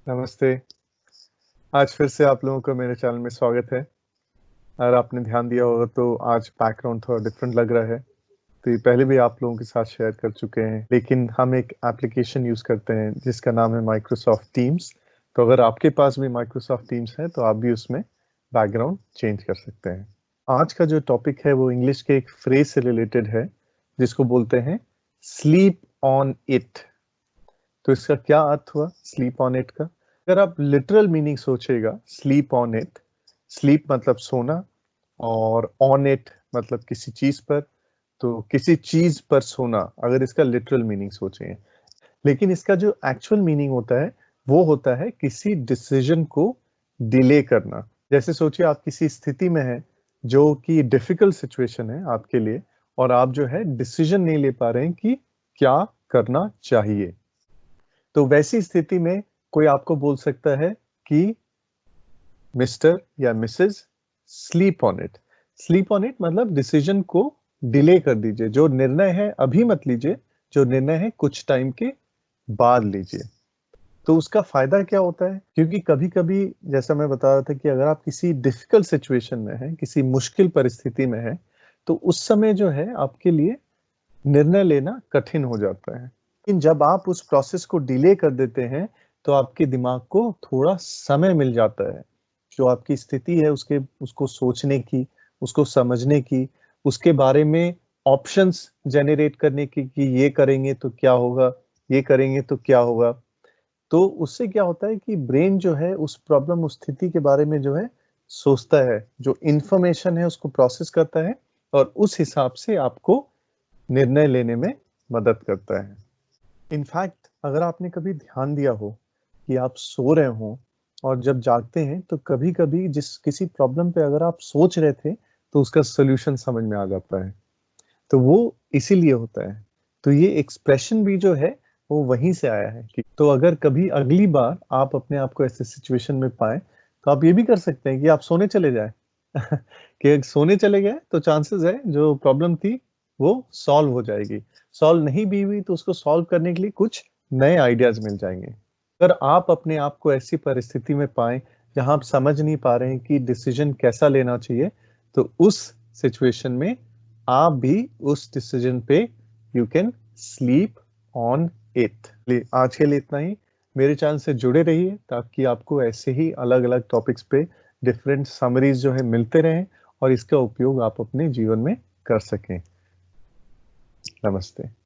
नमस्ते। आज फिर से आप लोगों का मेरे चैनल में स्वागत है। अगर आपने ध्यान दिया होगा तो आज बैकग्राउंड थोड़ा डिफरेंट लग रहा है। तो ये पहले भी आप लोगों के साथ शेयर कर चुके हैं, लेकिन हम एक एप्लीकेशन यूज़ करते हैं जिसका नाम है माइक्रोसॉफ्ट टीम्स। तो अगर आपके पास भी माइक्रोसॉफ्ट टीम्स है तो आप भी उसमें बैकग्राउंड चेंज कर सकते हैं। आज का जो टॉपिक है वो इंग्लिश के एक फ्रेज से रिलेटेड है जिसको बोलते हैं स्लीप ऑन इट। तो इसका क्या अर्थ हुआ स्लीप ऑन इट का? अगर आप लिटरल मीनिंग सोचेगा स्लीप ऑन इट, स्लीप मतलब सोना और ऑन इट मतलब किसी चीज पर, तो किसी चीज पर सोना अगर इसका लिटरल मीनिंग सोचें। लेकिन इसका जो एक्चुअल मीनिंग होता है वो होता है किसी डिसीजन को डिले करना। जैसे सोचिए आप किसी स्थिति में हैं जो कि डिफिकल्ट सिचुएशन है आपके लिए और आप जो है डिसीजन नहीं ले पा रहे हैं कि क्या करना चाहिए। तो वैसी स्थिति में कोई आपको बोल सकता है कि मिस्टर या Mrs sleep on it. Sleep on it मतलब डिसीजन को डिले कर दीजिए, जो निर्णय है अभी मत लीजिए, जो निर्णय है कुछ टाइम के बाद लीजिए। तो उसका फायदा क्या होता है? क्योंकि कभी कभी जैसा मैं बता रहा था कि अगर आप किसी डिफिकल्ट सिचुएशन में हैं, किसी मुश्किल परिस्थिति में हैं, तो उस समय जो है आपके लिए निर्णय लेना कठिन हो जाता है। लेकिन जब आप उस प्रोसेस को डिले कर देते हैं तो आपके दिमाग को थोड़ा समय मिल जाता है, जो आपकी स्थिति है उसके उसको सोचने की, उसको समझने की, उसके बारे में ऑप्शंस जनरेट करने की कि ये करेंगे तो क्या होगा, ये करेंगे तो क्या होगा। तो उससे क्या होता है कि ब्रेन जो है उस प्रॉब्लम, उस स्थिति के बारे में जो है सोचता है, जो इंफॉर्मेशन है उसको प्रोसेस करता है और उस हिसाब से आपको निर्णय लेने में मदद करता है। इनफैक्ट अगर आपने कभी ध्यान दिया हो कि आप सो रहे हो और जब जागते हैं तो कभी-कभी जिस किसी प्रॉब्लम पे अगर आप सोच रहे थे तो उसका सॉल्यूशन समझ में आ जाता है। तो वो इसीलिए होता है। तो ये एक्सप्रेशन भी जो है वो वहीं से आया है कि तो अगर कभी अगली बार आप अपने आप को ऐसे सिचुएशन में पाएँ तो आप ये भी कर सकते हैं कि आप सोने चले जाएँ। कि अगर सोने चले गए तो चांसेस है जो प्रॉब्लम थी वो सॉल्व हो जाएगी। सॉल्व नहीं भी हुई तो उसको सॉल्व करने के लिए कुछ नए आइडियाज मिल जाएंगे। अगर आप अपने आप को ऐसी परिस्थिति में पाएं जहां आप समझ नहीं पा रहे हैं कि डिसीजन कैसा लेना चाहिए, तो उस सिचुएशन में आप भी उस डिसीजन पे you can sleep on it. आज के लिए इतना ही। मेरे चैनल से जुड़े रहिए ताकि आपको ऐसे ही अलग अलग टॉपिक्स पे डिफरेंट समरीज जो है मिलते रहें और इसका उपयोग आप अपने जीवन में कर सकें। नमस्ते।